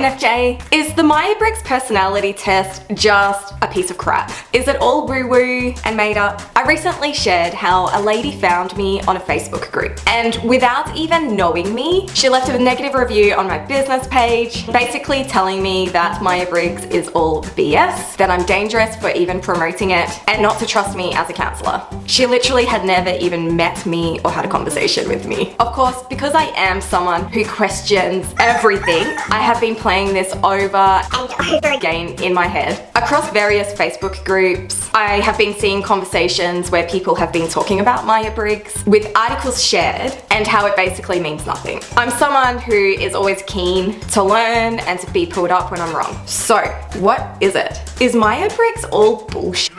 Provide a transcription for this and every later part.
INFJ, is the Myer Briggs personality test just a piece of crap? Is it all woo-woo and made up? I recently shared how a lady found me on a Facebook group, and without even knowing me, she left a negative review on my business page, basically telling me that Myer Briggs is all BS, that I'm dangerous for even promoting it, and not to trust me as a counselor. She literally had never even met me or had a conversation with me. Of course, because I am someone who questions everything, I have been playing this over and over again in my head. Across various Facebook groups, I have been seeing conversations where people have been talking about Myer Briggs with articles shared and how it basically means nothing. I'm someone who is always keen to learn and to be pulled up when I'm wrong. So, what is it? Is Myer Briggs all bullshit?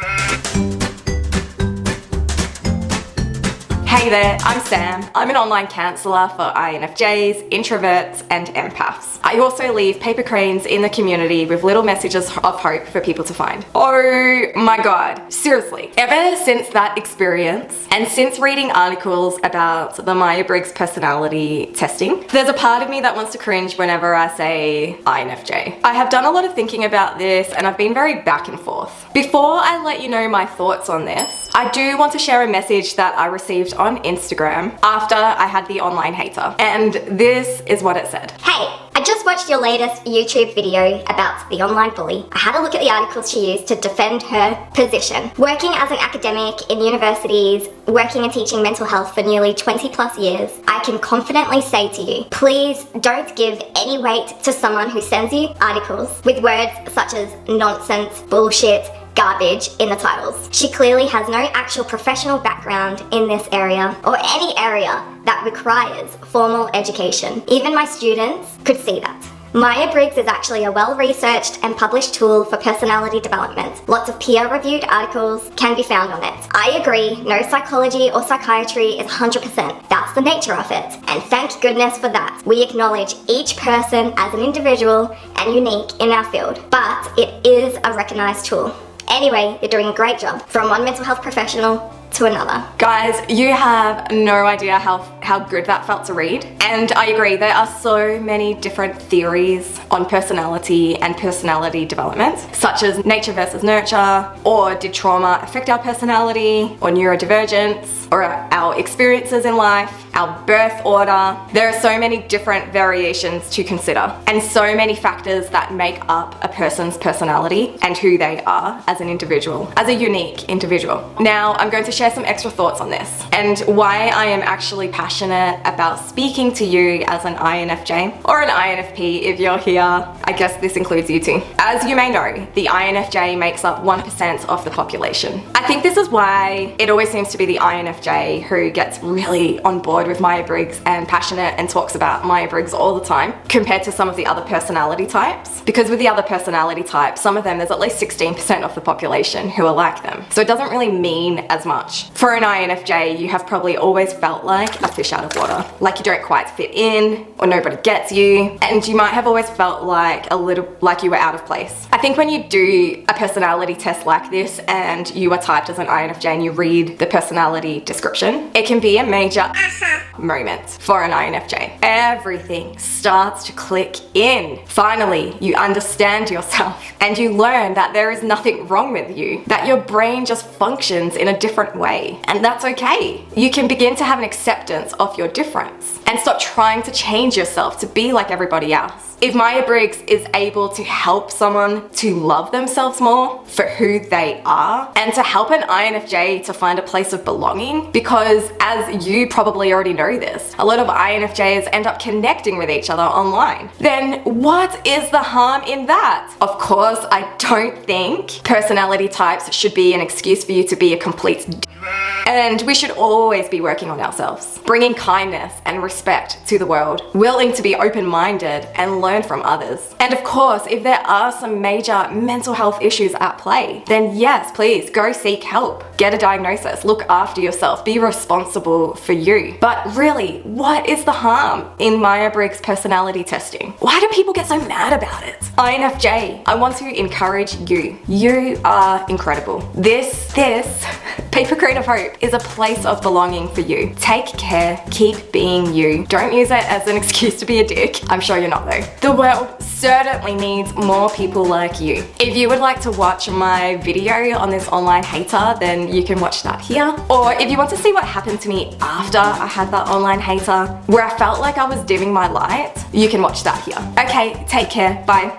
Hey there, I'm Sam. I'm an online counsellor for INFJs, introverts, and empaths. I also leave paper cranes in the community with little messages of hope for people to find. Oh my god, seriously. Ever since that experience, and since reading articles about the Myer Briggs personality testing, there's a part of me that wants to cringe whenever I say INFJ. I have done a lot of thinking about this, and I've been very back and forth. Before I let you know my thoughts on this, I do want to share a message that I received on Instagram after I had the online hater. And this is what it said. Hey, I just watched your latest YouTube video about the online bully. I had a look at the articles she used to defend her position. Working as an academic in universities, working and teaching mental health for nearly 20 plus years, I can confidently say to you, please don't give any weight to someone who sends you articles with words such as nonsense, bullshit, garbage in the titles. She clearly has no actual professional background in this area or any area that requires formal education. Even my students could see that. Myer Briggs is actually a well-researched and published tool for personality development. Lots of peer-reviewed articles can be found on it. I agree, no psychology or psychiatry is 100%. That's the nature of it. And thank goodness for that. We acknowledge each person as an individual and unique in our field, but it is a recognized tool. Anyway, you're doing a great job. From one mental health professional to another. Guys, you have no idea how good that felt to read. And I agree, there are so many different theories on personality and personality development, such as nature versus nurture, or did trauma affect our personality, or neurodivergence, or our experiences in life, our birth order. There are so many different variations to consider, and so many factors that make up a person's personality and who they are as an individual, as a unique individual. Now, I'm going to share some extra thoughts on this and why I am actually passionate about speaking to you as an INFJ or an INFP if you're here. I guess this includes you too. As you may know, the INFJ makes up 1% of the population. I think this is why it always seems to be the INFJ who gets really on board with Myer Briggs and passionate and talks about Myer Briggs all the time compared to some of the other personality types. Because with the other personality types, some of them, there's at least 16% of the population who are like them. So it doesn't really mean as much. For an INFJ, you have probably always felt like a fish out of water, like you don't quite fit in or nobody gets you, and you might have always felt like a little like you were out of place. I think when you do a personality test like this and you are typed as an INFJ and you read the personality description, it can be a major moment for an INFJ. Everything starts to click in. Finally, you understand yourself and you learn that there is nothing wrong with you, that your brain just functions in a different way, and that's okay. You can begin to have an acceptance of your difference and stop trying to change yourself to be like everybody else. If Myer Briggs is able to help someone to love themselves more for who they are and to help an INFJ to find a place of belonging, because as you probably already know this, a lot of INFJs end up connecting with each other online, then what is the harm in that? Of course, I don't think personality types should be an excuse for you to be a complete and we should always be working on ourselves, bringing kindness and respect to the world, willing to be open-minded and learn from others. And of course, if there are some major mental health issues at play, then yes, please go seek help, get a diagnosis, look after yourself, be responsible for you. But really, what is the harm in Myer Briggs personality testing? Why do people get so mad about it? INFJ, I want to encourage you. You are incredible. This paper crane of hope group is a place of belonging for you. Take care, keep being you. Don't use it as an excuse to be a dick. I'm sure you're not though. The world certainly needs more people like you. If you would like to watch my video on this online hater, then you can watch that here. Or if you want to see what happened to me after I had that online hater, where I felt like I was dimming my light, you can watch that here. Okay, take care, bye.